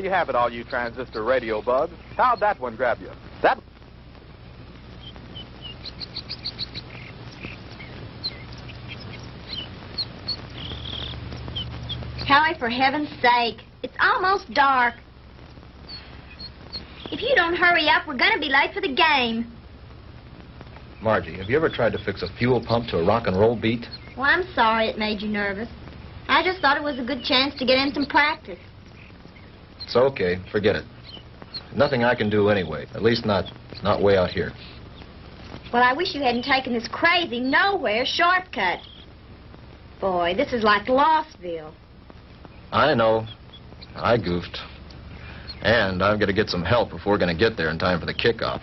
you have it, all you transistor radio bugs. How'd that one grab you? That... Howie, for heaven's sake, it's almost dark. If you don't hurry up, we're going to be late for the game. Margie, have you ever tried to fix a fuel pump to a rock and roll beat? Well, I'm sorry it made you nervous. I just thought it was a good chance to get in some practice. It's okay. Forget it. Nothing I can do anyway. At least not way out here. Well, I wish you hadn't taken this crazy nowhere shortcut. Boy, this is like Lostville. I know. I goofed. And I've got to get some help if we're going to get there in time for the kickoff.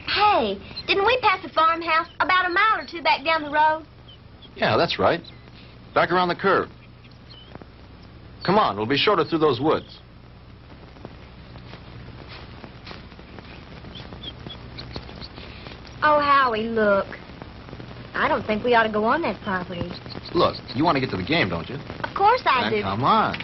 Hey, didn't we pass a farmhouse about a mile or two back down the road? Yeah, that's right. Back around the curve. Come on, we'll be shorter through those woods. Oh, Howie, look. I don't think we ought to go on that property. Look, you want to get to the game, don't you? Of course I do. Then come on.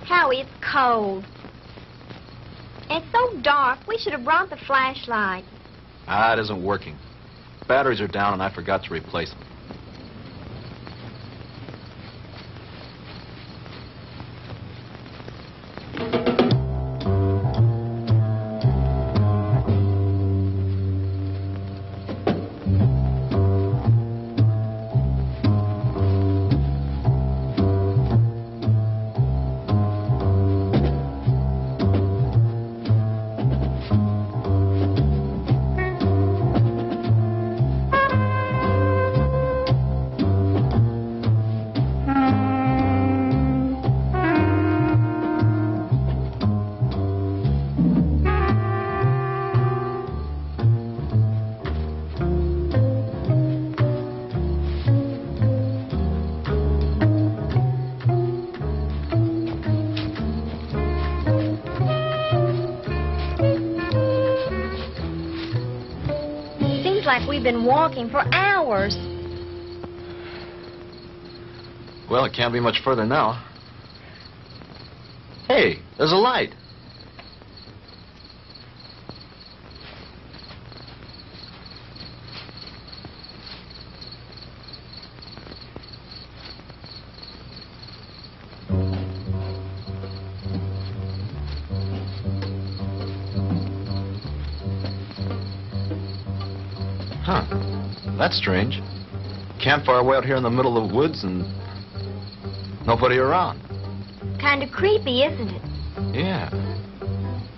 Howie, it's cold. And it's so dark, we should have brought the flashlight. Ah, it isn't working. Batteries are down and I forgot to replace them. Like we've been walking for hours. Well, it can't be much further now. Hey, there's a light. Huh. That's strange. Campfire way out here in the middle of the woods and nobody around. Kind of creepy, isn't it? Yeah.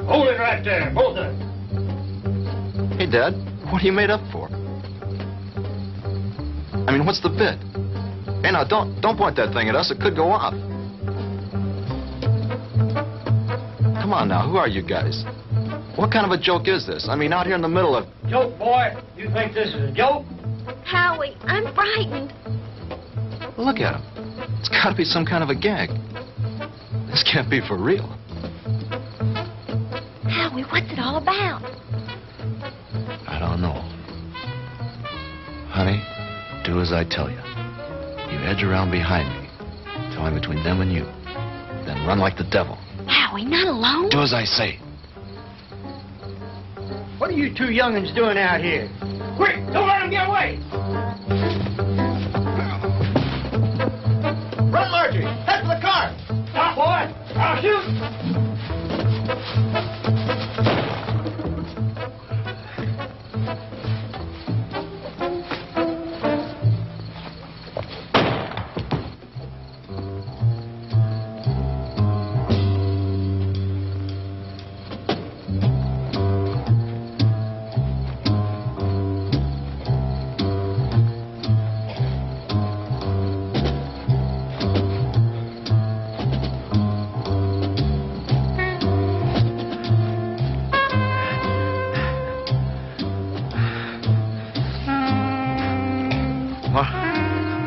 Hold it right there, both of you. Hey, Dad, what are you made up for? I mean, what's the bit? Hey, now, don't point that thing at us. It could go off. Come on now, who are you guys? What kind of a joke is this? I mean, out here in the middle of... Joke, boy? You think this is a joke? Howie, I'm frightened. Look at him. It's got to be some kind of a gag. This can't be for real. Howie, what's it all about? I don't know. Honey, do as I tell you. You edge around behind me. Tell me between them and you. Then run like the devil. Howie, not alone. Do as I say. What are you two young'uns doing out here? Quick, don't let them get away! Run, Margie! Head for the car! Stop, boy! I'll shoot!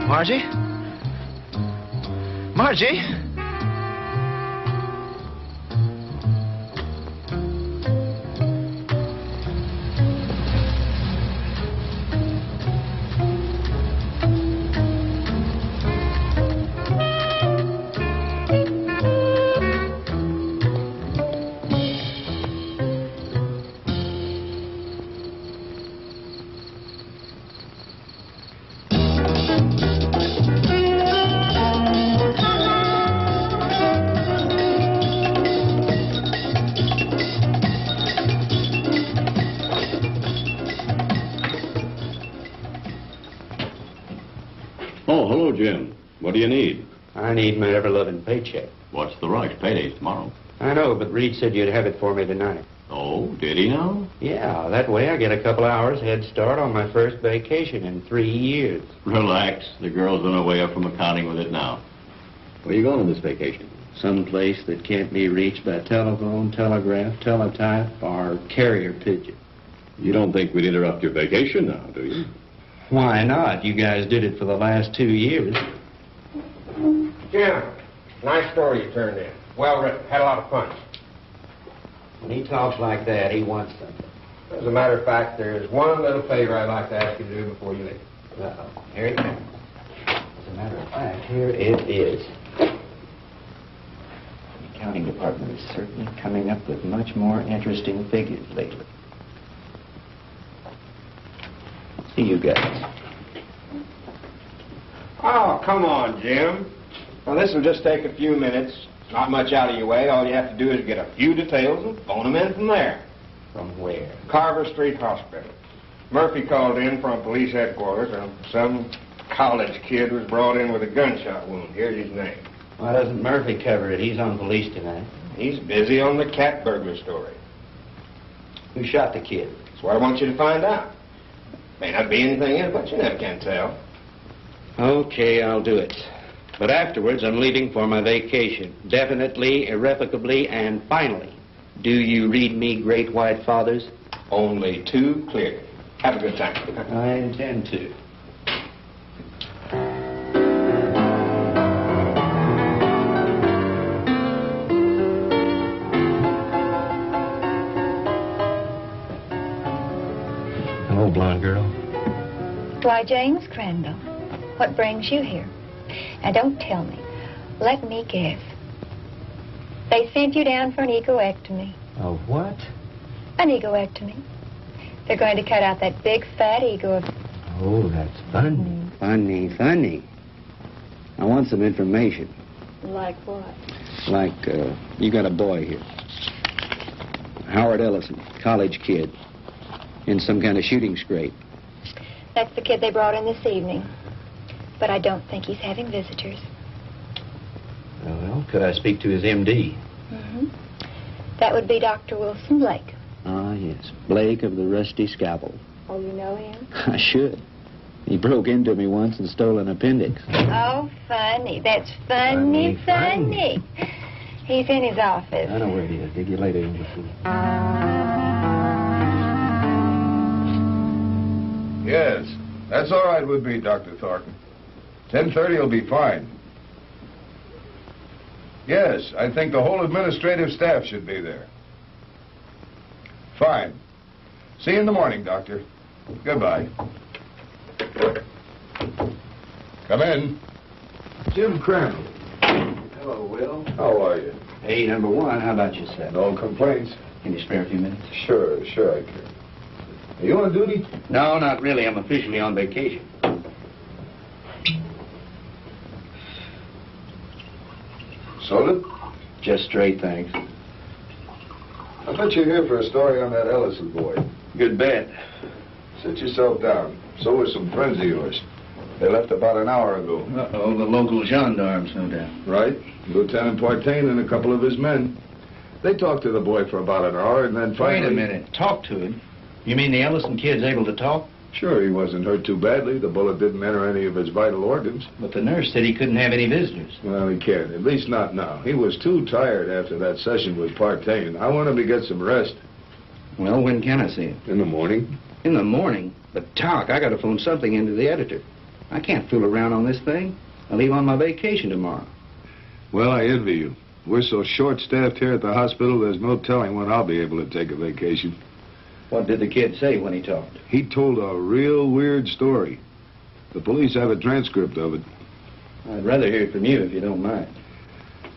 Margie? Margie? Oh, hello, Jim. What do you need? I need my ever-loving paycheck. What's the rush? Payday's tomorrow. I know, but Reed said you'd have it for me tonight. Oh, did he now? Yeah, that way I get a couple hours head start on my first vacation in 3 years. Relax. The girl's on her way up from accounting with it now. Where are you going on this vacation? Some place that can't be reached by telephone, telegraph, teletype, or carrier pigeon. You don't think we'd interrupt your vacation now, do you? Why not? You guys did it for the last 2 years. Jim, nice story you turned in. Well written. Had a lot of fun. When he talks like that, he wants something. As a matter of fact, there's one little favor I'd like to ask you to do before you leave. Uh-oh. Here it comes. As a matter of fact, here it is. The accounting department is certainly coming up with much more interesting figures lately. See you guys. Oh, come on, Jim. Well, this will just take a few minutes. Not much out of your way. All you have to do is get a few details and phone them in from there. From where? Carver Street Hospital. Murphy called in from police headquarters, and some college kid was brought in with a gunshot wound. Here's his name. Why doesn't Murphy cover it? He's on police tonight. He's busy on the cat burglar story. Who shot the kid? That's what I want you to find out. May not be anything in it, but you never can tell. Okay, I'll do it. But afterwards, I'm leaving for my vacation. Definitely, irrevocably, and finally. Do you read me Great White Fathers? Only too clear. Have a good time. I intend to. Hello, blonde girl. Why, James Crandall, what brings you here? Now, don't tell me. Let me guess. They sent you down for an egoectomy. A what? An egoectomy. They're going to cut out that big, fat ego of... Oh, that's funny. Funny. I want some information. Like what? Like, you got a boy here. Howard Ellison, college kid. In some kind of shooting scrape. That's the kid they brought in this evening. But I don't think he's having visitors. Well, could I speak to his M.D.? Mm-hmm. That would be Dr. Wilson Blake. Ah, yes. Blake of the Rusty Scalpel. Oh, you know him? I should. He broke into me once and stole an appendix. Oh, funny. That's funny. He's in his office. I know where he is. Dig you later, Englishman. Yes, that's all right with me, Dr. Thornton. 10:30 will be fine. Yes, I think the whole administrative staff should be there. Fine. See you in the morning, Doctor. Goodbye. Come in. Jim Crandall. Hello, Will. How are you? Hey, number one, how about yourself? No complaints. Can you spare a few minutes? Sure I can. Are you on duty? No, not really. I'm officially on vacation. Soda? Just straight, thanks. I bet you're here for a story on that Ellison boy. Good bet. Sit yourself down. So are some friends of yours. They left about an hour ago. Uh-oh, the local gendarmes, no doubt. Right. Lieutenant Partain and a couple of his men. They talked to the boy for about an hour and then finally... Wait a minute. Talk to him? You mean the Ellison kid's able to talk? Sure, he wasn't hurt too badly. The bullet didn't enter any of his vital organs. But the nurse said he couldn't have any visitors. Well, he can't. At least not now. He was too tired after that session with Partain. I want him to get some rest. Well, when can I see him? In the morning. In the morning? But, Talk, I got to phone something into the editor. I can't fool around on this thing. I leave on my vacation tomorrow. Well, I envy you. We're so short-staffed here at the hospital, there's no telling when I'll be able to take a vacation. What did the kid say when he talked? He told a real weird story. The police have a transcript of it. I'd rather hear it from you if you don't mind.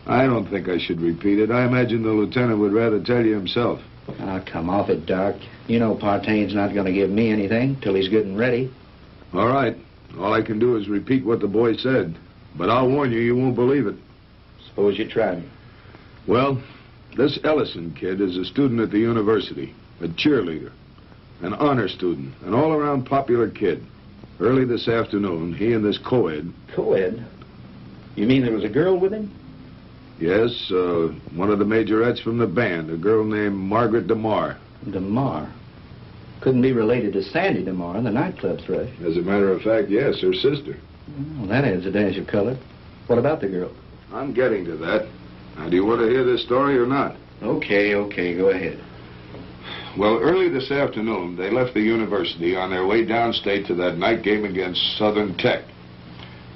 I don't think I should repeat it. I imagine the lieutenant would rather tell you himself. Ah, come off it, Doc. You know Partaine's not going to give me anything till he's good and ready. All right. All I can do is repeat what the boy said. But I'll warn you, you won't believe it. Suppose you try me. Well, this Ellison kid is a student at the university, a cheerleader, an honor student, an all-around popular kid. Early this afternoon, he and this co-ed... Co-ed? You mean there was a girl with him? Yes, one of the majorettes from the band, a girl named Margaret DeMar. DeMar? Couldn't be related to Sandy DeMar, the nightclub thrush. As a matter of fact, yes, her sister. Well, that adds a dash of color. What about the girl? I'm getting to that. Now, do you want to hear this story or not? Okay, go ahead. Well, early this afternoon, they left the university on their way downstate to that night game against Southern Tech.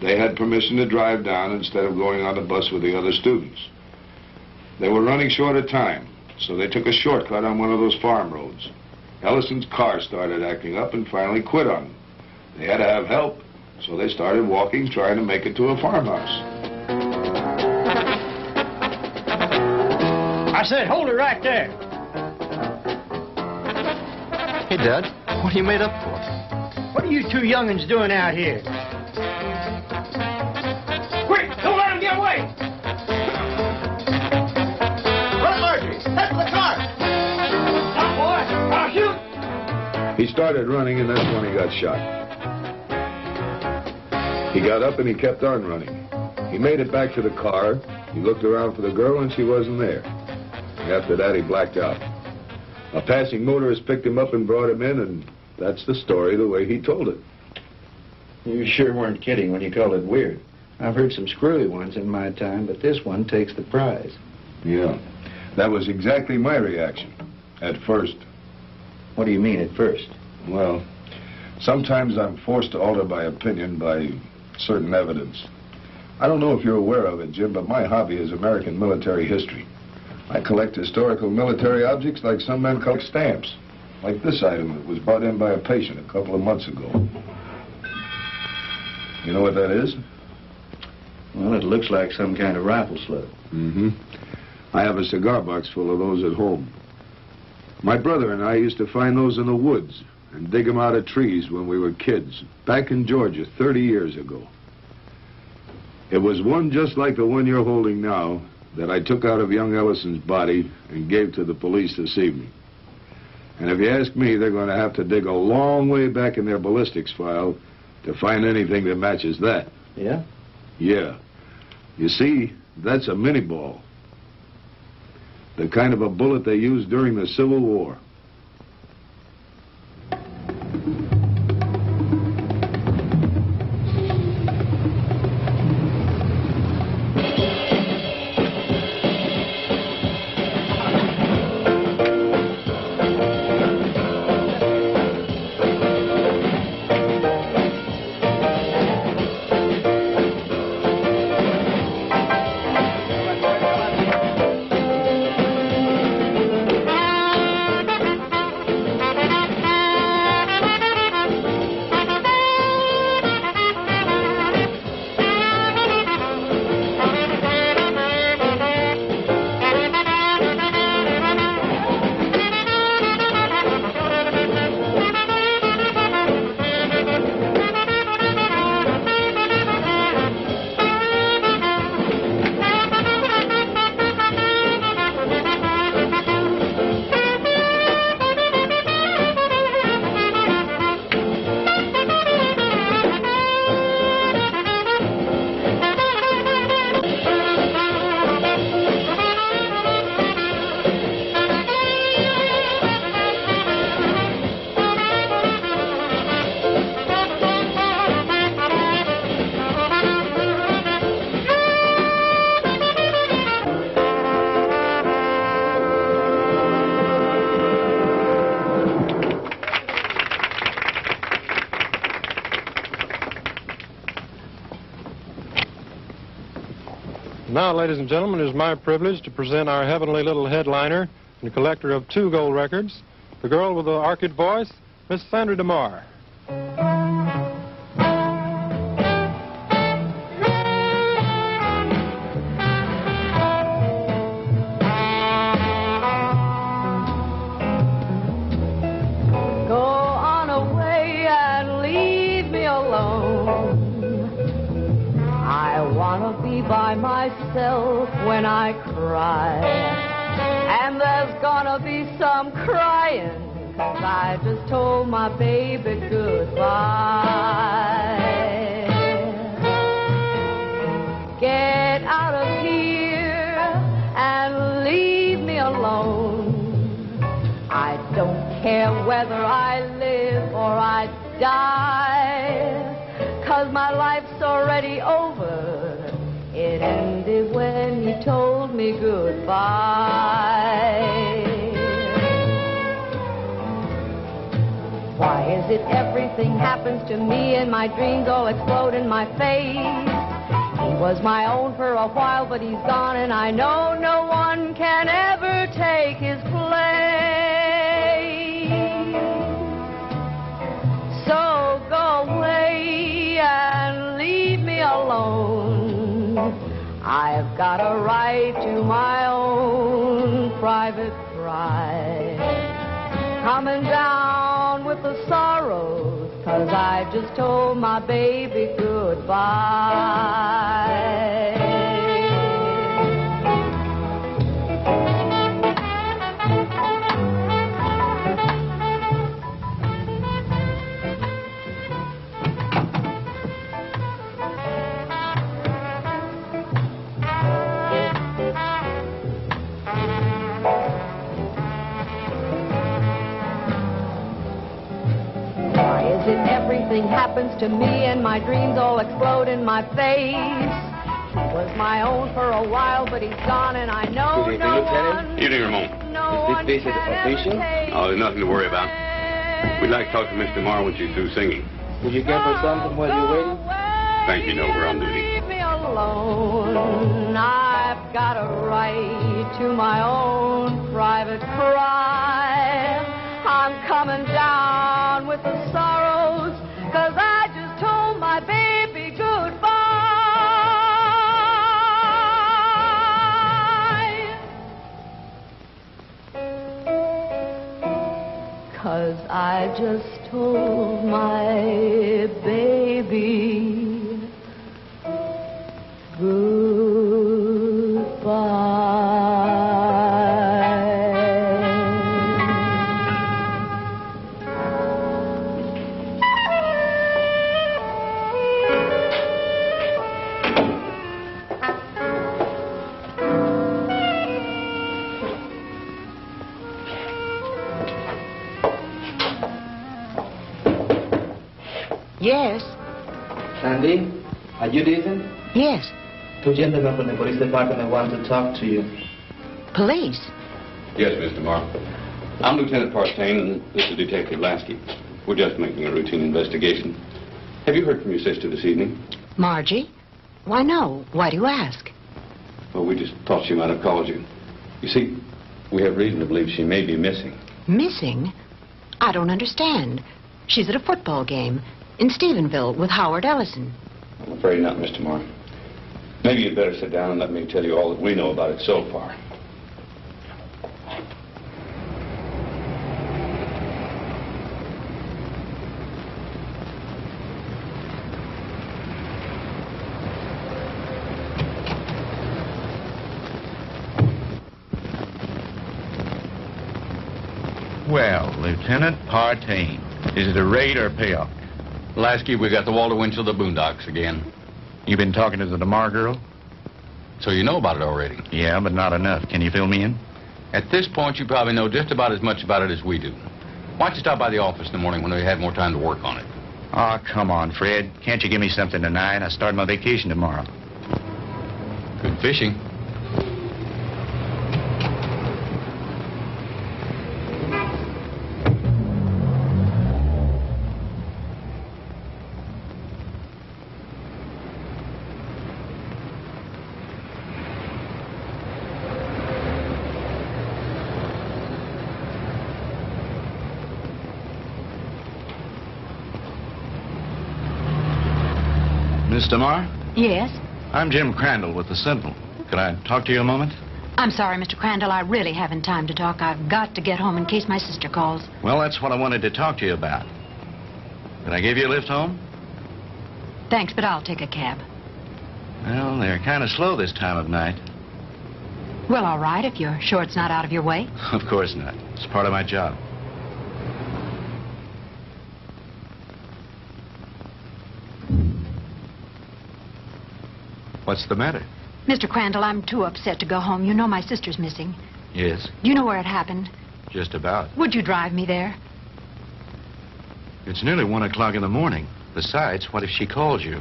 They had permission to drive down instead of going on the bus with the other students. They were running short of time, so they took a shortcut on one of those farm roads. Ellison's car started acting up and finally quit on them. They had to have help, so they started walking, trying to make it to a farmhouse. I said, hold it right there. Hey, Dad, what are you made up for? What are you two young'uns doing out here? Quick, don't let him get away! Run, Marjorie! Head for the car! Stop, boy! I'll shoot! He started running, and that's when he got shot. He got up and he kept on running. He made it back to the car. He looked around for the girl, and she wasn't there. After that, he blacked out. A passing motorist picked him up and brought him in, and that's the story the way he told it. You sure weren't kidding when you called it weird. I've heard some screwy ones in my time, but this one takes the prize. Yeah, that was exactly my reaction, at first. What do you mean, at first? Well, sometimes I'm forced to alter my opinion by certain evidence. I don't know if you're aware of it, Jim, but my hobby is American military history. I collect historical military objects like some men collect stamps. Like this item that was brought in by a patient a couple of months ago. You know what that is? Well, it looks like some kind of rifle slug. Mm-hmm. I have a cigar box full of those at home. My brother and I used to find those in the woods and dig them out of trees when we were kids, back in Georgia 30 years ago. It was one just like the one you're holding now that I took out of young Ellison's body and gave to the police this evening. And if you ask me, they're going to have to dig a long way back in their ballistics file to find anything that matches that. Yeah? Yeah. You see, that's a mini ball. The kind of a bullet they used during the Civil War. Now, ladies and gentlemen, it is my privilege to present our heavenly little headliner and collector of 2 gold records, the girl with the orchid voice, Miss Sandra DeMar. Go on away and leave me alone. I want to be by myself when I cry. And there's gonna be some crying, 'cause I just told my baby goodbye. Get out of here and leave me alone. I don't care whether I live or I die, 'cause my life's already over. It ended when you told me goodbye. Why is it everything happens to me and my dreams all explode in my face? He was my own for a while, but he's gone, and I know no one can ever take his place. So go away and leave me alone. I've got a right to my own private cry. Coming down with the sorrows, 'cause I just told my baby goodbye. Everything happens to me and my dreams all explode in my face. He was my own for a while, but he's gone, and I know Good evening, no Lieutenant. one. Evening, Ramon. Is this visit official? Oh, there's nothing to worry about. We'd like to talk to Miss DeMar when she's through singing. Would you give her something while you're waiting? Thank you, no, we're on duty. Leave me alone. I've got a right to my own private cry. I'm coming down with the sorrows, 'cause I just told my baby goodbye. 'Cause I just told my baby Yes. Sandy, are you decent? Yes. 2 gentlemen from the police department want to talk to you. Police? Yes, Miss DeMar. I'm Lieutenant Partain, and this is Detective Lasky. We're just making a routine investigation. Have you heard from your sister this evening? Margie? Why, no. Why do you ask? Well, we just thought she might have called you. You see, we have reason to believe she may be missing. Missing? I don't understand. She's at a football game in Stephenville with Howard Ellison. I'm afraid not, Miss DeMar. Maybe you'd better sit down and let me tell you all that we know about it so far. Well, Lieutenant Partain, is it a raid or a payoff? Lasky, we got the Walter Winchell of the Boondocks again. You been talking to the DeMar girl? So you know about it already? Yeah, but not enough. Can you fill me in? At this point, you probably know just about as much about it as we do. Why don't you stop by the office in the morning when we have more time to work on it? Oh, come on, Fred. Can't you give me something tonight? I start my vacation tomorrow. Good fishing. Miss DeMar? Yes? I'm Jim Crandall with the Sentinel. Could I talk to you a moment? I'm sorry, Mr. Crandall. I really haven't time to talk. I've got to get home in case my sister calls. Well, that's what I wanted to talk to you about. Can I give you a lift home? Thanks, but I'll take a cab. Well, they're kind of slow this time of night. Well, all right, if you're sure it's not out of your way. Of course not. It's part of my job. What's the matter? Mr. Crandall, I'm too upset to go home. You know my sister's missing. Yes, Do you know where it happened? just about. Would you drive me there? It's nearly 1 o'clock in the morning. Besides, what if she calls you?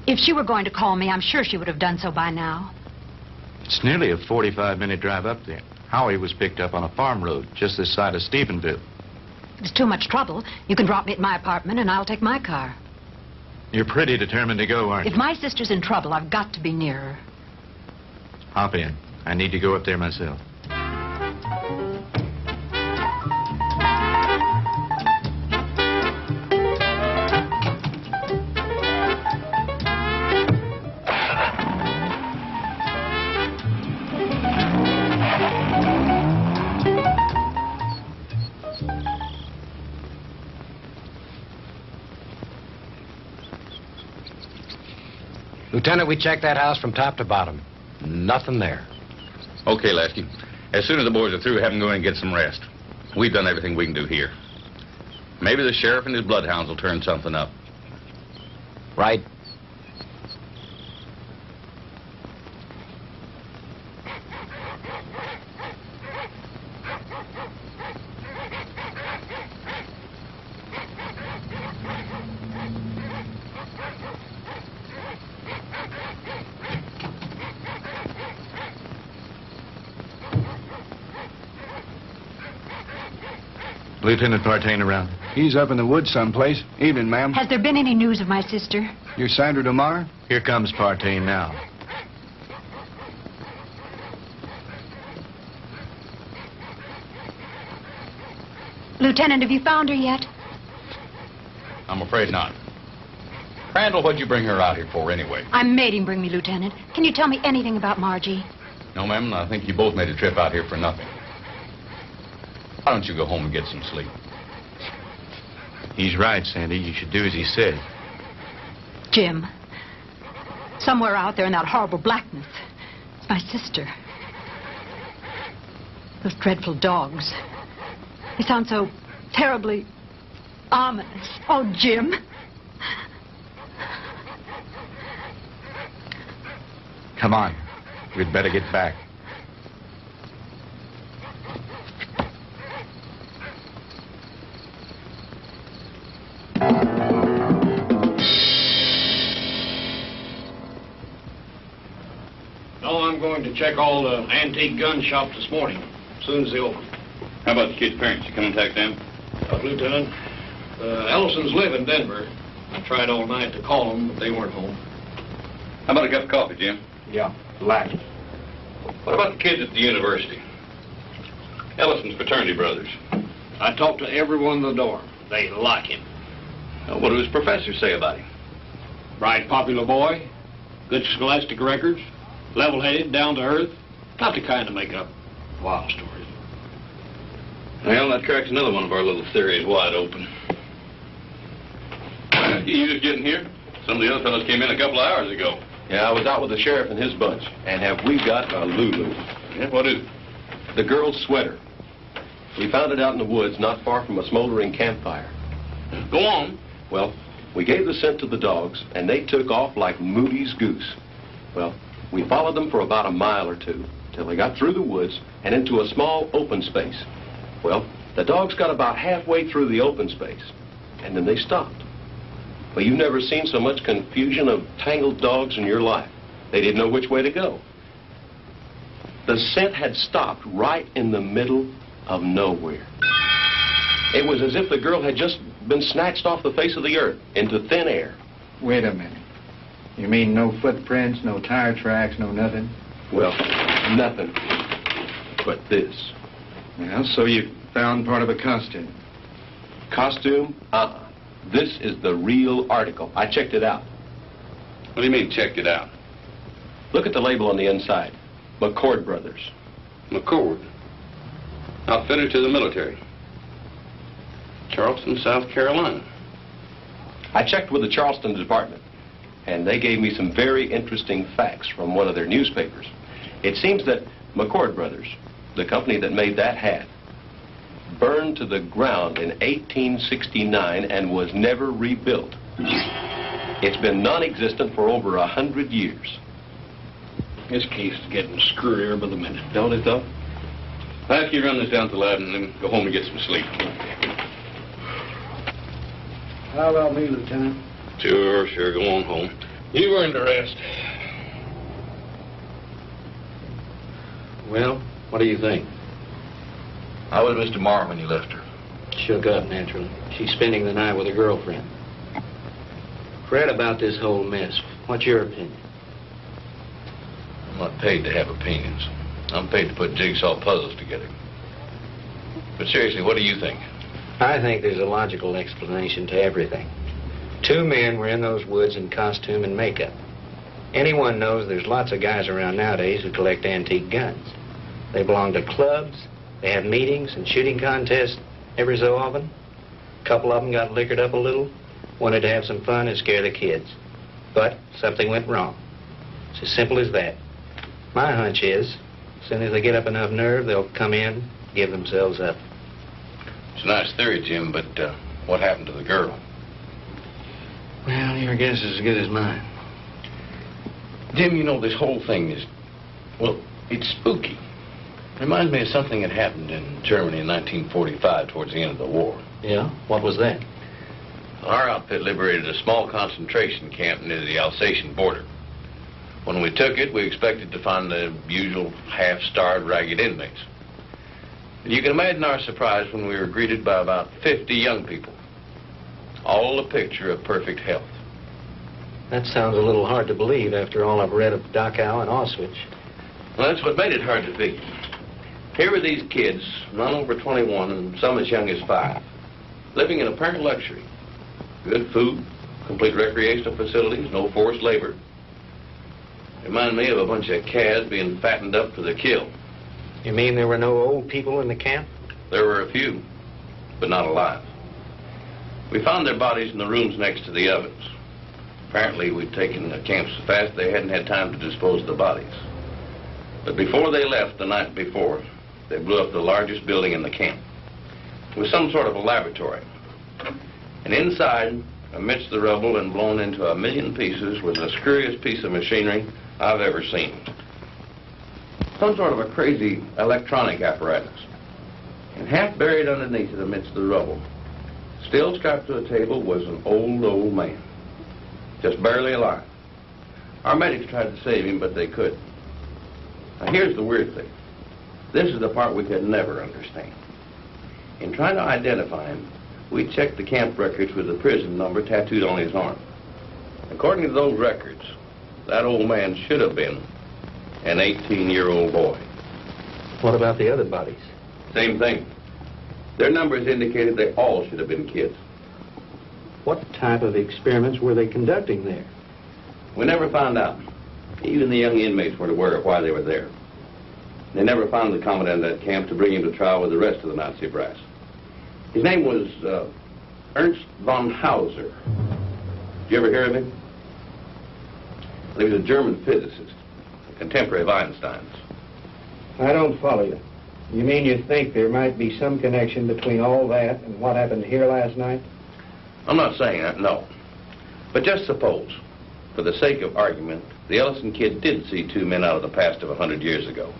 If she were going to call me, I'm sure she would have done so by now. It's nearly a 45-minute drive up there. Howie was picked up on a farm road just this side of Stephenville. It's too much trouble. You can drop me at my apartment, and I'll take my car. You're pretty determined to go, aren't If you? my sister's in trouble, I've got to be near her. Hop in. I need to go up there myself. Lieutenant, we checked that house from top to bottom. Nothing there. Okay, Lasky. As soon as the boys are through, have them go in and get some rest. We've done everything we can do here. Maybe the sheriff and his bloodhounds will turn something up. Right. Lieutenant Partain around. He's up in the woods someplace. Evening, ma'am. Has there been any news of my sister? You're Sandra DeMar? Here comes Partain now. Lieutenant, have you found her yet? I'm afraid not. Crandall, what'd you bring her out here for anyway? I made him bring me, Lieutenant. Can you tell me anything about Margie? No, ma'am. I think you both made a trip out here for nothing. Why don't you go home and get some sleep? He's right, Sandy. You should do as he said. Jim, somewhere out there in that horrible blackness, it's my sister. Those dreadful dogs. They sound so terribly ominous. Oh, Jim. Come on. We'd better get back. No, I'm going to check all the antique gun shops this morning, as soon as they open. How about the kid's parents? You come and attack them? Lieutenant, Ellisons live in Denver. I tried all night to call them, but they weren't home. How about a cup of coffee, Jim? Yeah, black. What about the kids at the university? Ellison's fraternity brothers. I talked to everyone in the dorm. They like him. What do his professors say about him? Bright, popular boy, good scholastic records, level-headed, down to earth. Not the kind to make up wild stories. Well, that cracks another one of our little theories wide open. You just getting here? Some of the other fellows came in a couple of hours ago. Yeah, I was out with the sheriff and his bunch. And have we got a Lulu? Yeah, what is it? The girl's sweater. We found it out in the woods not far from a smoldering campfire. Go on. Well, we gave the scent to the dogs, and they took off like Moody's goose. Well, we followed them for about a mile or two, till they got through the woods and into a small open space. Well, the dogs got about halfway through the open space, and then they stopped. Well, you've never seen so much confusion of tangled dogs in your life. They didn't know which way to go. The scent had stopped right in the middle of nowhere. It was as if the girl had just been snatched off the face of the earth into thin air. Wait a minute. You mean no footprints, no tire tracks, no nothing? Well, nothing but this. Well, so you found part of a costume. Costume? This is the real article. I checked it out. What do you mean, checked it out? Look at the label on the inside. McCord Brothers. McCord? Outfitter to the military. Charleston, South Carolina. I checked with the Charleston department, and they gave me some very interesting facts from one of their newspapers. It seems that McCord Brothers, the company that made that hat, burned to the ground in 1869 and was never rebuilt. It's been non-existent for over 100 years. This case is getting screwier by the minute, don't it, though? I'll have you run this down to the lab and then go home and get some sleep. How about me, Lieutenant? Sure, go on home. You've earned a rest. Well, what do you think? How was Mr. Marr when you left her? Shook up, naturally. She's spending the night with her girlfriend. Fred, about this whole mess, what's your opinion? I'm not paid to have opinions. I'm paid to put jigsaw puzzles together. But seriously, what do you think? I think there's a logical explanation to everything. Two men were in those woods in costume and makeup. Anyone knows there's lots of guys around nowadays who collect antique guns. They belong to clubs, they have meetings and shooting contests every so often. A couple of them got liquored up a little, wanted to have some fun and scare the kids. But something went wrong. It's as simple as that. My hunch is, as soon as they get up enough nerve, they'll come in, give themselves up. It's a nice theory, Jim, but what happened to the girl? Well, your guess is as good as mine. Jim, you know, this whole thing is, well, it's spooky. Reminds me of something that happened in Germany in 1945 towards the end of the war. Yeah? What was that? Our outfit liberated a small concentration camp near the Alsatian border. When we took it, we expected to find the usual half-starved, ragged inmates. And you can imagine our surprise when we were greeted by about 50 young people, all a picture of perfect health. That sounds a little hard to believe after all I've read of Dachau and Auschwitz. Well, that's what made it hard to figure. Here were these kids, none over 21 and some as young as 5, living in apparent luxury. Good food, complete recreational facilities, no forced labor. Reminded me of a bunch of calves being fattened up for the kill. You mean there were no old people in the camp? There were a few, but not alive. We found their bodies in the rooms next to the ovens. Apparently, we'd taken the camp so fast they hadn't had time to dispose of the bodies. But before they left the night before, they blew up the largest building in the camp. It was some sort of a laboratory. And inside, amidst the rubble and blown into a million pieces, was the screwiest piece of machinery I've ever seen. Some sort of a crazy electronic apparatus. And half buried underneath it amidst the rubble, still strapped to a table, was an old man. Just barely alive. Our medics tried to save him, but they couldn't. Now, here's the weird thing. This is the part we could never understand. In trying to identify him, we checked the camp records with the prison number tattooed on his arm. According to those records, that old man should have been an 18-year-old boy. What about the other bodies? Same thing. Their numbers indicated they all should have been kids. What type of experiments were they conducting there? We never found out. Even the young inmates weren't aware of why they were there. They never found the commandant of that camp to bring him to trial with the rest of the Nazi brass. His name was Ernst von Hauser. Did you ever hear of him? He was a German physicist, a contemporary of Einstein's. I don't follow you. You mean you think there might be some connection between all that and what happened here last night? I'm not saying that, no. But just suppose, for the sake of argument, the Ellison kid did see two men out of the past of 100 years ago.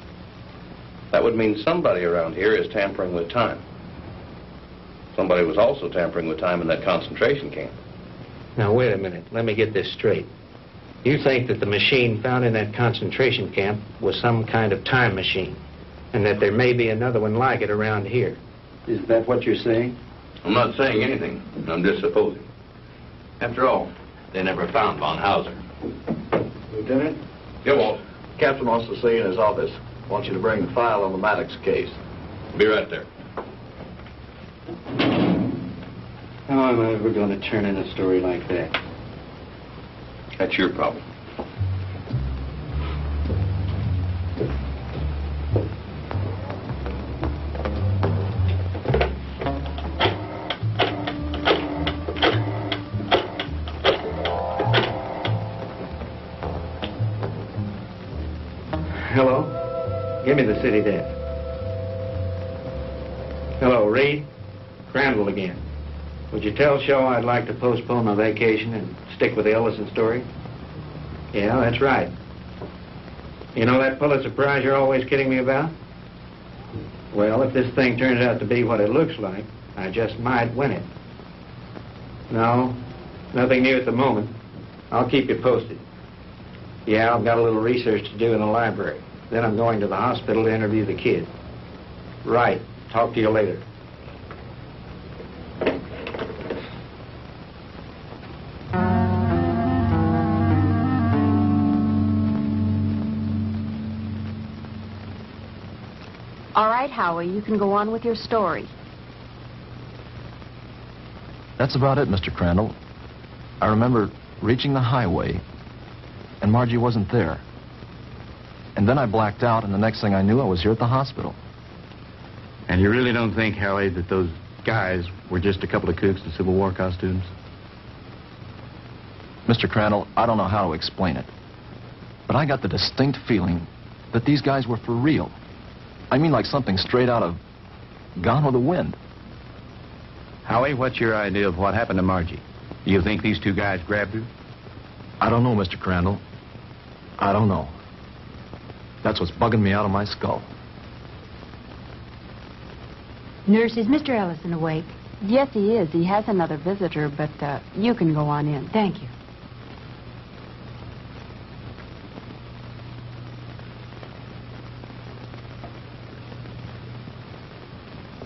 That would mean somebody around here is tampering with time. Somebody was also tampering with time in that concentration camp. Now, wait a minute. Let me get this straight. You think that the machine found in that concentration camp was some kind of time machine, and that there may be another one like it around here. Is that what you're saying? I'm not saying anything. I'm just supposing. After all, they never found von Hauser. Lieutenant? Yeah, Walt. Captain wants to see you in his office. Wants you to bring the file on the Maddox case. Be right there. How am I ever going to turn in a story like that? That's your problem. Hello? Give me the city desk. Hello, Reed? Crandall again. Would you tell Shaw I'd like to postpone my vacation and stick with the Ellison story? Yeah, that's right. You know that Pulitzer Prize you're always kidding me about? Well, if this thing turns out to be what it looks like, I just might win it. No, nothing new at the moment. I'll keep you posted. Yeah, I've got a little research to do in the library. Then I'm going to the hospital to interview the kid. Right. Talk to you later. All right, Howie, you can go on with your story. That's about it, Mr. Crandall. I remember reaching the highway, and Margie wasn't there. And then I blacked out, and the next thing I knew, I was here at the hospital. And you really don't think, Howie, that those guys were just a couple of kooks in Civil War costumes? Mr. Crandall, I don't know how to explain it, but I got the distinct feeling that these guys were for real. I mean, like something straight out of Gone with the Wind. Howie, what's your idea of what happened to Margie? Do you think these two guys grabbed her? I don't know, Mr. Crandall. I don't know. That's what's bugging me out of my skull. Nurse, is Mr. Ellison awake? Yes, he is. He has another visitor, but you can go on in. Thank you.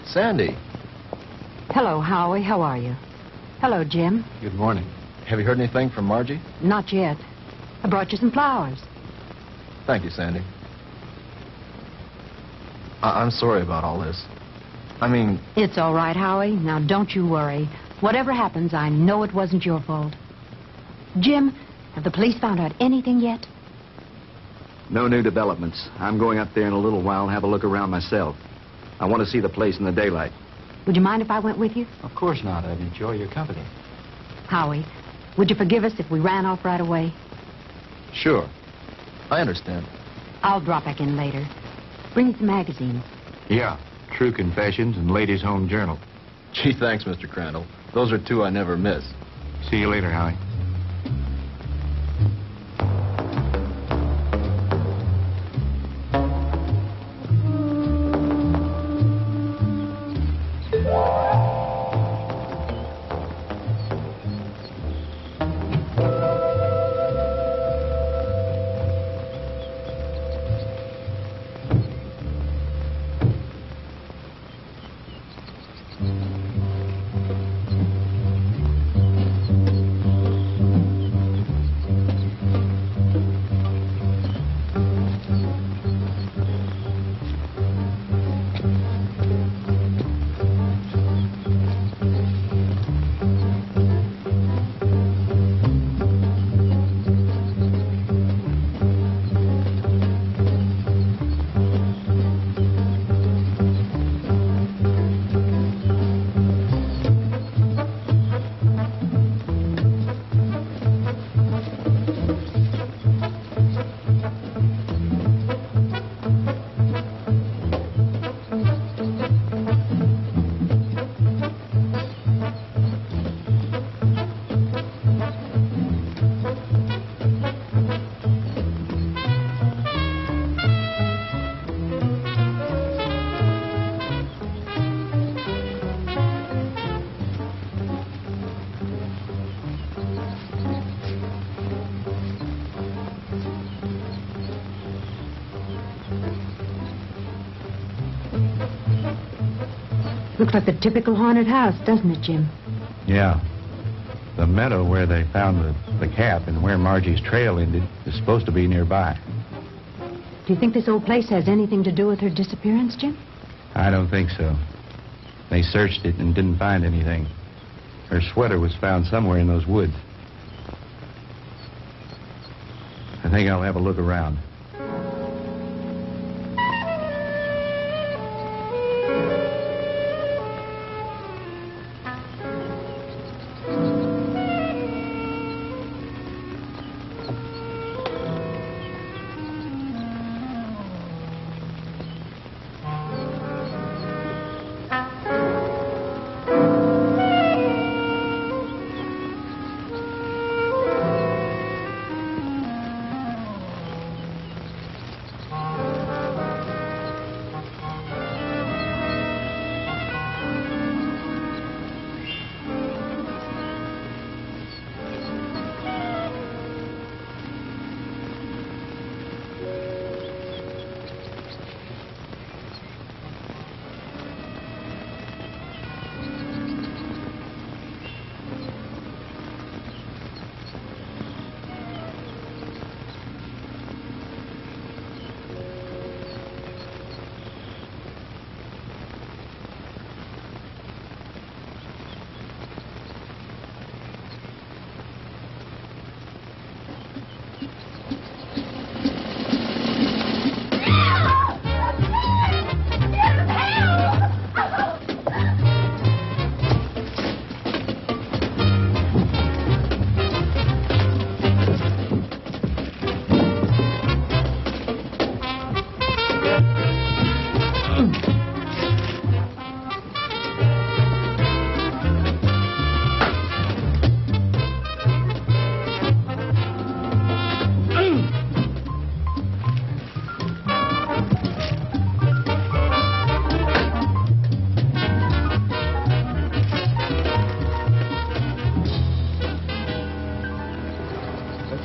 Sandy. Hello, Howie. How are you? Hello, Jim. Good morning. Have you heard anything from Margie? Not yet. I brought you some flowers. Thank you, Sandy. I'm sorry about all this. I mean... It's all right, Howie. Now, don't you worry. Whatever happens, I know it wasn't your fault. Jim, have the police found out anything yet? No new developments. I'm going up there in a little while and have a look around myself. I want to see the place in the daylight. Would you mind if I went with you? Of course not. I'd enjoy your company. Howie, would you forgive us if we ran off right away? Sure. I understand. I'll drop back in later. Bring me some magazines. Yeah. True Confessions and Ladies' Home Journal. Gee, thanks, Mr. Crandall. Those are two I never miss. See you later, Howie. Looks like the typical haunted house, doesn't it, Jim? Yeah. The meadow where they found the cap and where Margie's trail ended is supposed to be nearby. Do you think this old place has anything to do with her disappearance, Jim? I don't think so. They searched it and didn't find anything. Her sweater was found somewhere in those woods. I think I'll have a look around.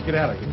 Get out of here.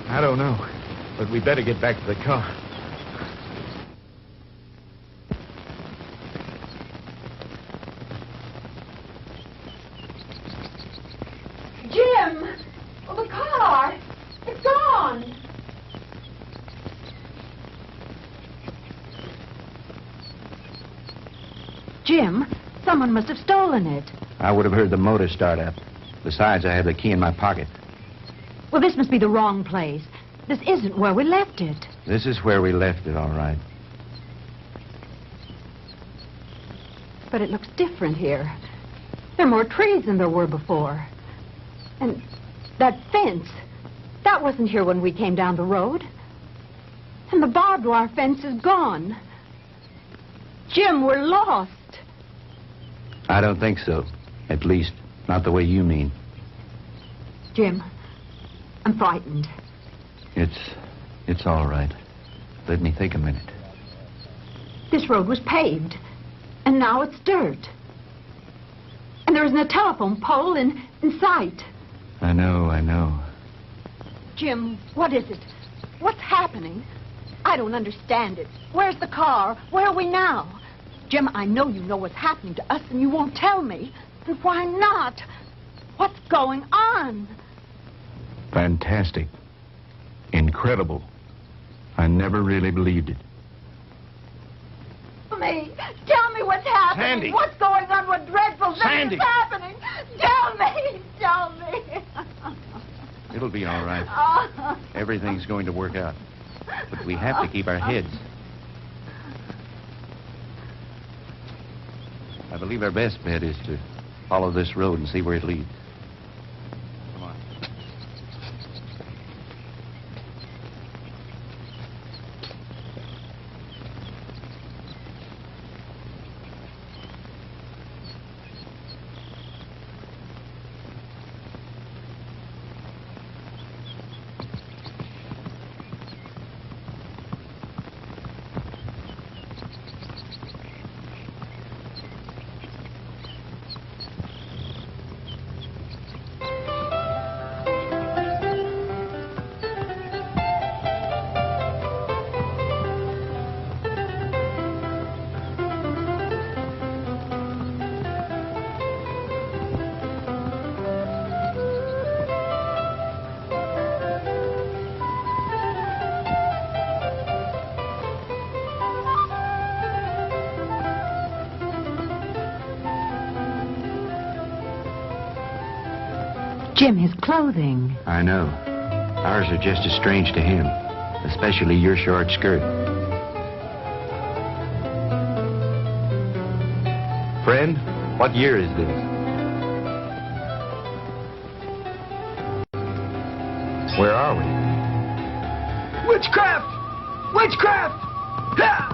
I don't know, but we better get back to the car. Jim! Oh, the car! It's gone! Jim, someone must have stolen it. I would have heard the motor start up. Besides, I have the key in my pocket. Well, this must be the wrong place. This isn't where we left it. This is where we left it, all right. But it looks different here. There are more trees than there were before. And that fence, that wasn't here when we came down the road. And the barbed wire fence is gone. Jim, we're lost. I don't think so. At least, not the way you mean. Jim, I'm frightened. It's all right. Let me think a minute. This road was paved, and now it's dirt. And there isn't a telephone pole in sight. I know. Jim, what is it? What's happening? I don't understand it. Where's the car? Where are we now? Jim, I know you know what's happening to us, and you won't tell me. And why not? What's going on? Fantastic. Incredible. I never really believed it. Tell me what's happening. Sandy. What's going on? What dreadful thing Sandy. is happening? Tell me. It'll be all right. Everything's going to work out. But we have to keep our heads. I believe our best bet is to follow this road and see where it leads. Come on. Jim, his clothing. I know. Ours are just as strange to him, especially your short skirt. Friend, what year is this? Where are we? Witchcraft! Witchcraft! Ha!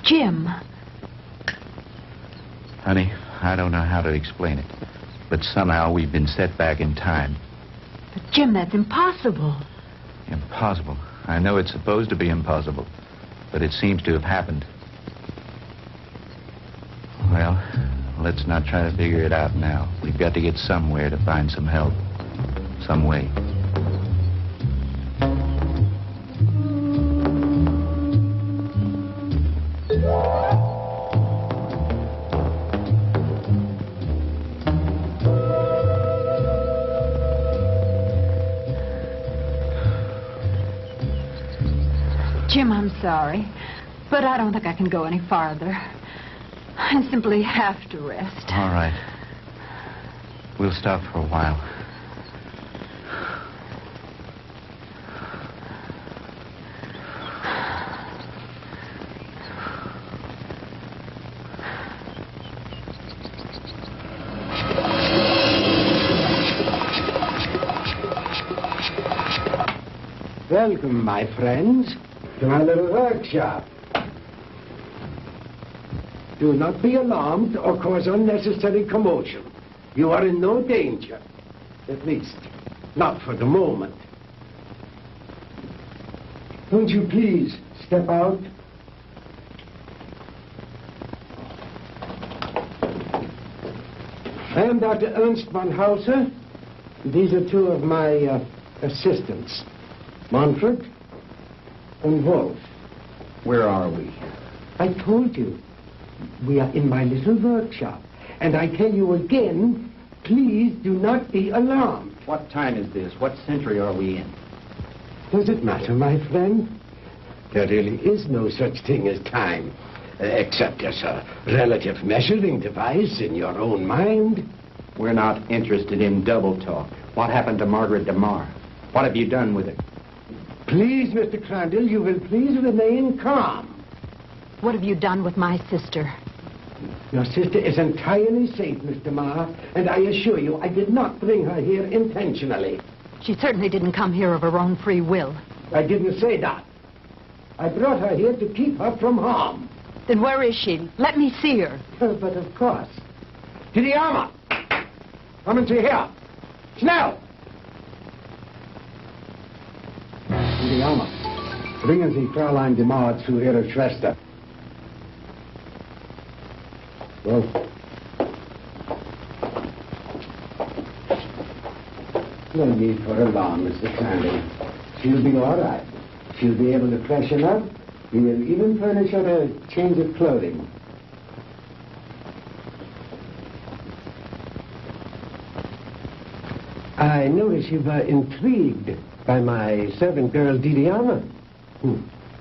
Jim. Honey, I don't know how to explain it, but somehow we've been set back in time. But Jim, that's impossible. Impossible. I know it's supposed to be impossible, but it seems to have happened. Well, let's not try to figure it out now. We've got to get somewhere to find some help. Some way. Jim, I'm sorry, but I don't think I can go any farther. I simply have to rest. All right. We'll stop for a while. Welcome, my friends, to my little workshop. Do not be alarmed or cause unnecessary commotion. You are in no danger. At least, not for the moment. Won't you please step out? I am Dr. Ernst von Hauser. These are two of my assistants, Manfred and Wolf. Where are we? I told you. We are in my little workshop. And I tell you again, please do not be alarmed. What time is this? What century are we in? Does it matter, my friend? There really is no such thing as time, except as a relative measuring device in your own mind. We're not interested in double talk. What happened to Margaret DeMar? What have you done with it? Please, Mr. Crandall, you will please remain calm. What have you done with my sister? Your sister is entirely safe, Mr. Marr, and I assure you I did not bring her here intentionally. She certainly didn't come here of her own free will. I didn't say that. I brought her here to keep her from harm. Then where is she? Let me see her. But of course. To the armor! Come into here. Schnell! To the armor. Bringen Sie Fräulein DeMar zu Ihrer Schwester. Well, no need for alarm, Mr. Crandall. She'll be all right. She'll be able to freshen up. We will even furnish her a change of clothing. I notice you were intrigued by my servant girl, Didiana.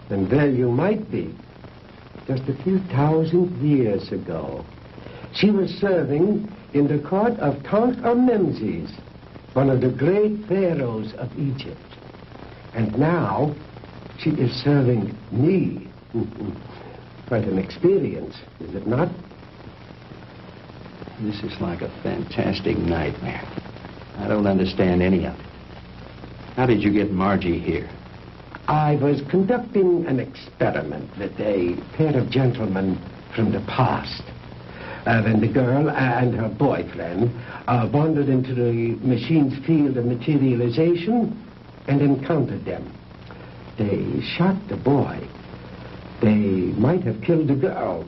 And there you might be. Just a few thousand years ago, She was serving in the court of Tutankhamun, one of the great pharaohs of Egypt. And now she is serving me. Quite an experience, is it not? This is like a fantastic nightmare. I don't understand any of it. How did you get Margie here? I was conducting an experiment with a pair of gentlemen from the past. When the girl and her boyfriend wandered into the machine's field of materialization and encountered them. They shot the boy. They might have killed the girl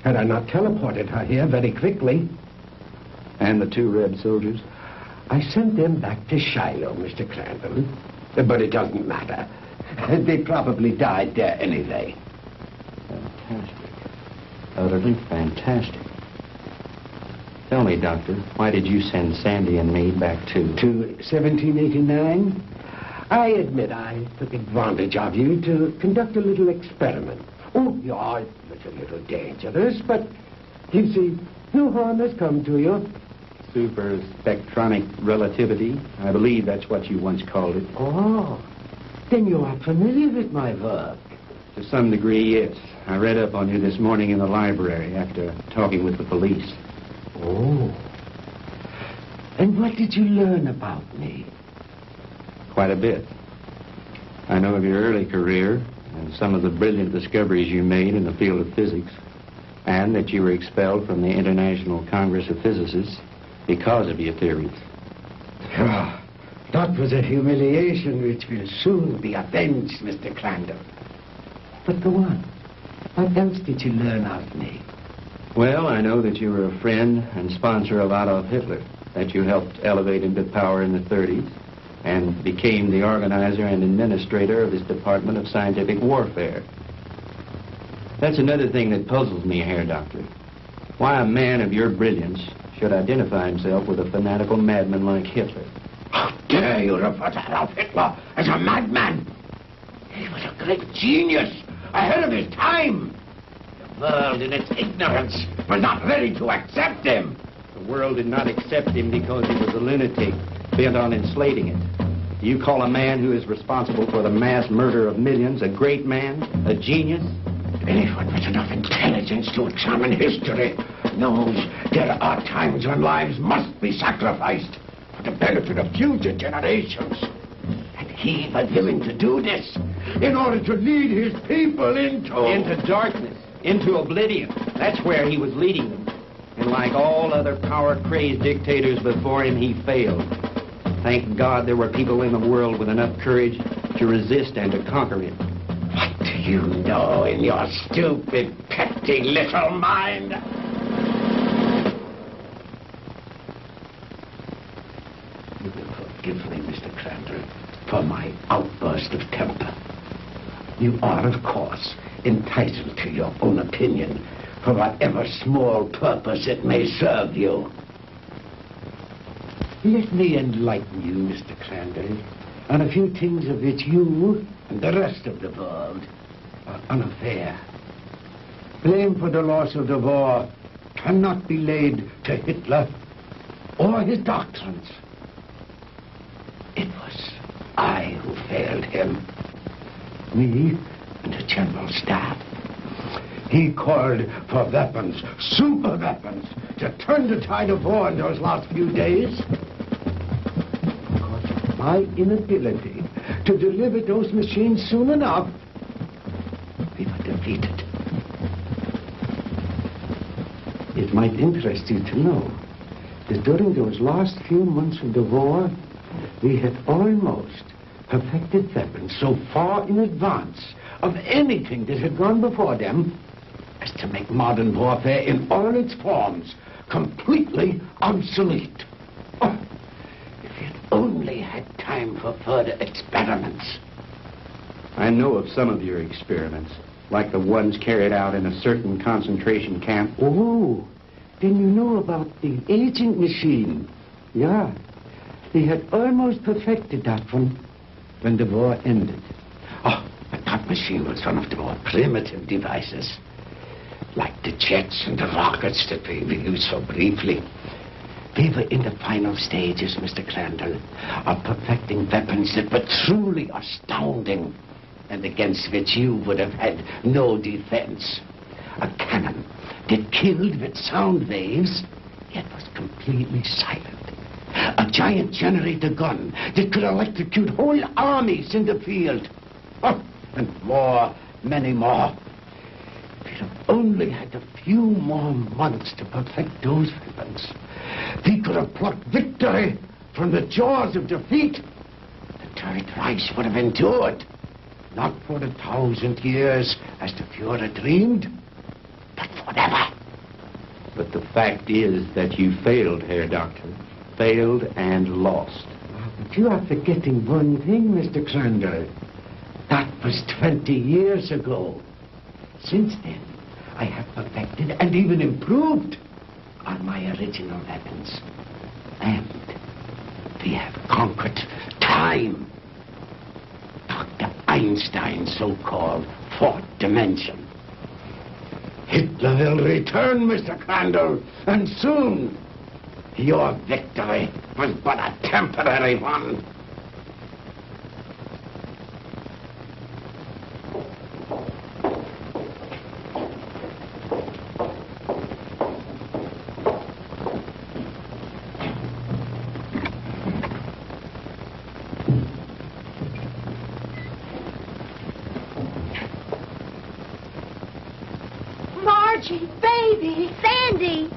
had I not teleported her here very quickly. And the 2 red soldiers? I sent them back to Shiloh, Mr. Crandall. But it doesn't matter. They probably died there anyway. Fantastic. Utterly fantastic. Tell me, Doctor, why did you send Sandy and me back to 1789? I admit I took advantage of you to conduct a little experiment. Oh, yeah, it was a little dangerous, but you see, no harm has come to you. super spectronic relativity? I believe that's what you once called it. Oh, then you are familiar with my work. To some degree, yes. I read up on you this morning in the library after talking with the police. Oh. And what did you learn about me? Quite a bit. I know of your early career and some of the brilliant discoveries you made in the field of physics, and that you were expelled from the International Congress of Physicists because of your theories. Ah, that was a humiliation which will soon be avenged, Mr. Crandall. But go on. What else did you learn of me? Well, I know that you were a friend and sponsor of Adolf Hitler, that you helped elevate him to power in the 30s, and became the organizer and administrator of his Department of Scientific Warfare. That's another thing that puzzles me, Herr Doctor. Why a man of your brilliance should identify himself with a fanatical madman like Hitler. How dare you refer to Adolf Hitler as a madman? He was a great genius, ahead of his time. The world, in its ignorance, was not ready to accept him. The world did not accept him because he was a lunatic, bent on enslaving it. Do you call a man who is responsible for the mass murder of millions a great man, a genius? Anyone with enough intelligence to examine history knows there are times when lives must be sacrificed for the benefit of future generations. And he was willing to do this in order to lead his people into darkness, into oblivion. That's where he was leading them. And like all other power-crazed dictators before him, he failed. Thank God there were people in the world with enough courage to resist and to conquer him. What do you know in your stupid, petty little mind? You will forgive me, Mr. Crandall, for my outburst of temper. You are, of course, entitled to your own opinion, for whatever small purpose it may serve you. Let me enlighten you, Mr. Crandall, on a few things of which you and the rest of the world are unaware. Blame for the loss of the war cannot be laid to Hitler or his doctrines. It was I who failed him. Me and the General Staff. He called for weapons, super weapons, to turn the tide of war in those last few days. Because of my inability to deliver those machines soon enough, we were defeated. It might interest you to know that during those last few months of the war, we had almost perfected weapons so far in advance of anything that had gone before them as to make modern warfare in all its forms completely obsolete. Oh, if we had only had time for further experiments. I know of some of your experiments, like the ones carried out in a certain concentration camp. Oh, then you know about the agent machine. Yeah, we had almost perfected that one when the war ended. Oh, but that machine was one of the more primitive devices. like the jets and the rockets that we used so briefly. We were in the final stages, Mr. Crandall, of perfecting weapons that were truly astounding and against which you would have had no defense. A cannon that killed with sound waves, yet was completely silent. A giant generator gun that could electrocute whole armies in the field. Oh, and more, many more. We'd have only had a few more months to perfect those weapons. We could have plucked victory from the jaws of defeat. The Third Reich would have endured, not for 1,000 years as the Fuhrer dreamed, but forever. But the fact is that you failed, Herr Doctor. Failed and lost. But you are forgetting one thing, Mr. Crandall. That was 20 years ago. Since then, I have perfected and even improved on my original weapons. And we have conquered time. Dr. Einstein's so-called fourth dimension. Hitler will return, Mr. Crandall, and soon. Your victory was but a temporary one. Margie, baby, Sandy.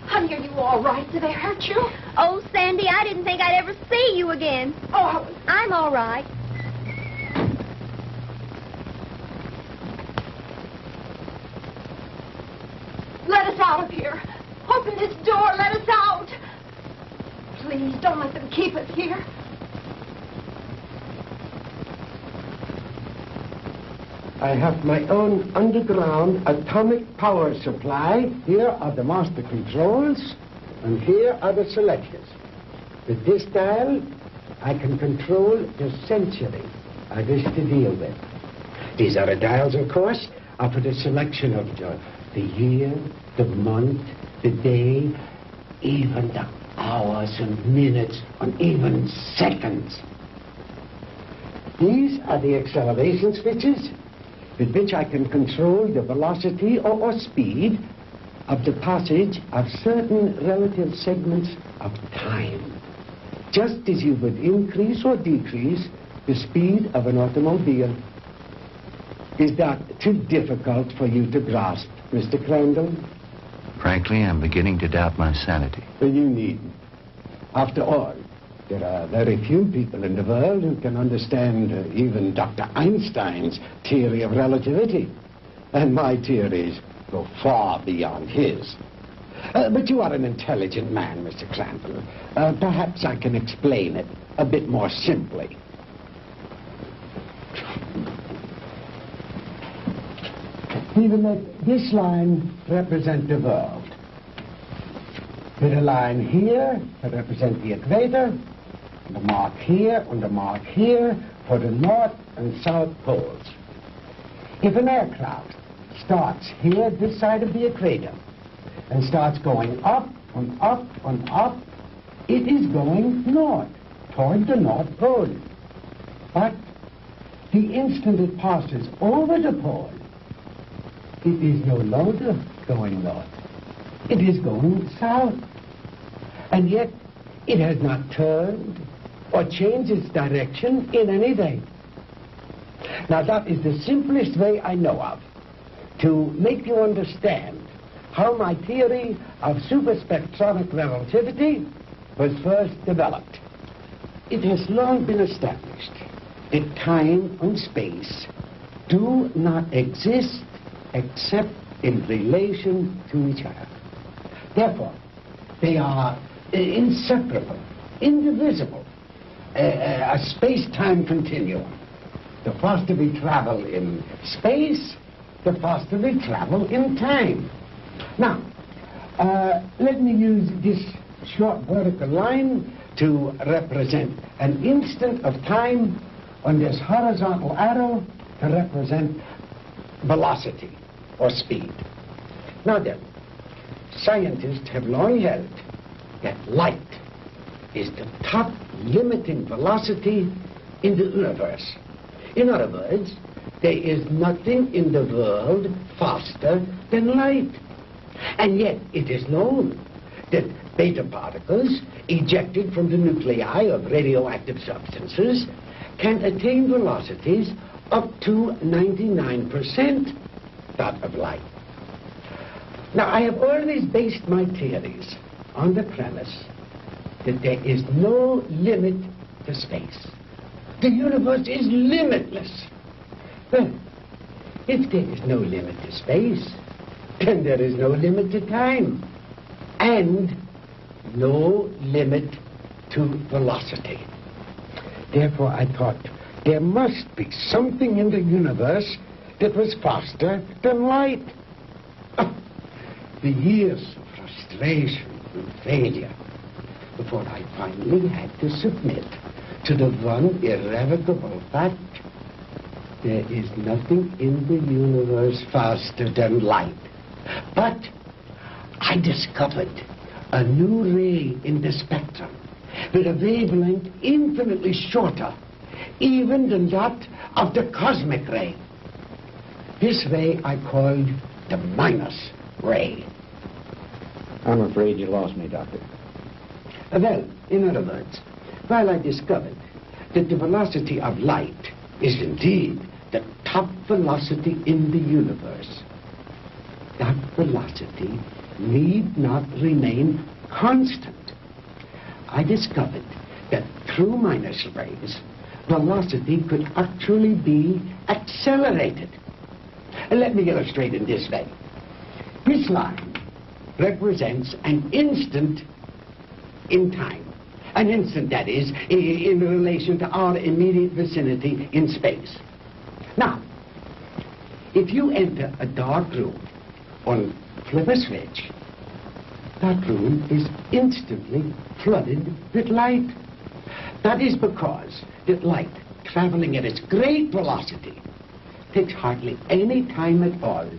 Honey, are you all right? Did they hurt you? Oh, Sandy, I didn't think I'd ever see you again. Oh, I'm all right. Let us out of here. Open this door. Let us out. Please, don't let them keep us here. I have my own underground atomic power supply. Here are the master controls, and here are the selectors. With this dial, I can control the century I wish to deal with. These other dials, of course, are for the selection of the year, the month, the day, even the hours and minutes, and even seconds. These are the acceleration switches with which I can control the velocity or speed of the passage of certain relative segments of time, just as you would increase or decrease the speed of an automobile. Is that too difficult for you to grasp, Mr. Crandall? Frankly, I'm beginning to doubt my sanity. Well, you needn't. After all, there are very few people in the world who can understand even Dr. Einstein's theory of relativity. And my theories go far beyond his. But you are an intelligent man, Mr. Crandall. Perhaps I can explain it a bit more simply. We will let this line represent the world. With a line here to represent the equator, and a mark here and a mark here for the north and south poles. If an aircraft starts here, this side of the equator, and starts going up and up and up, it is going north, toward the North Pole. But the instant it passes over the pole, it is no longer going north. It is going south. And yet, it has not turned or changed its direction in any way. Now, that is the simplest way I know of to make you understand how my theory of superspectronic relativity was first developed. It has long been established that time and space do not exist except in relation to each other. Therefore, they are inseparable, indivisible, a space-time continuum. The faster we travel in space, the faster we travel in time. Now, let me use this short vertical line to represent an instant of time, on this horizontal arrow to represent velocity or speed. Now then, scientists have long held that light is the top limiting velocity in the universe. In other words, there is nothing in the world faster than light. And yet it is known that beta particles ejected from the nuclei of radioactive substances can attain velocities up to 99% that of light. Now, I have always based my theories on the premise that there is no limit to space. The universe is limitless. Well, if there is no limit to space, then there is no limit to time, and no limit to velocity. Therefore, I thought there must be something in the universe that was faster than light. The years of frustration and failure before I finally had to submit to the one irrevocable fact: there is nothing in the universe faster than light. But I discovered a new ray in the spectrum with a wavelength infinitely shorter even than that of the cosmic ray. This ray I called the minus ray. I'm afraid you lost me, Doctor. Well, in other words, while I discovered that the velocity of light is indeed the top velocity in the universe, that velocity need not remain constant. I discovered that through minus rays, velocity could actually be accelerated. And let me illustrate in this way. This line represents an instant in time. An instant, that is, in relation to our immediate vicinity in space. Now, if you enter a dark room or flip a switch, that room is instantly flooded with light. That is because that light, traveling at its great velocity, takes hardly any time at all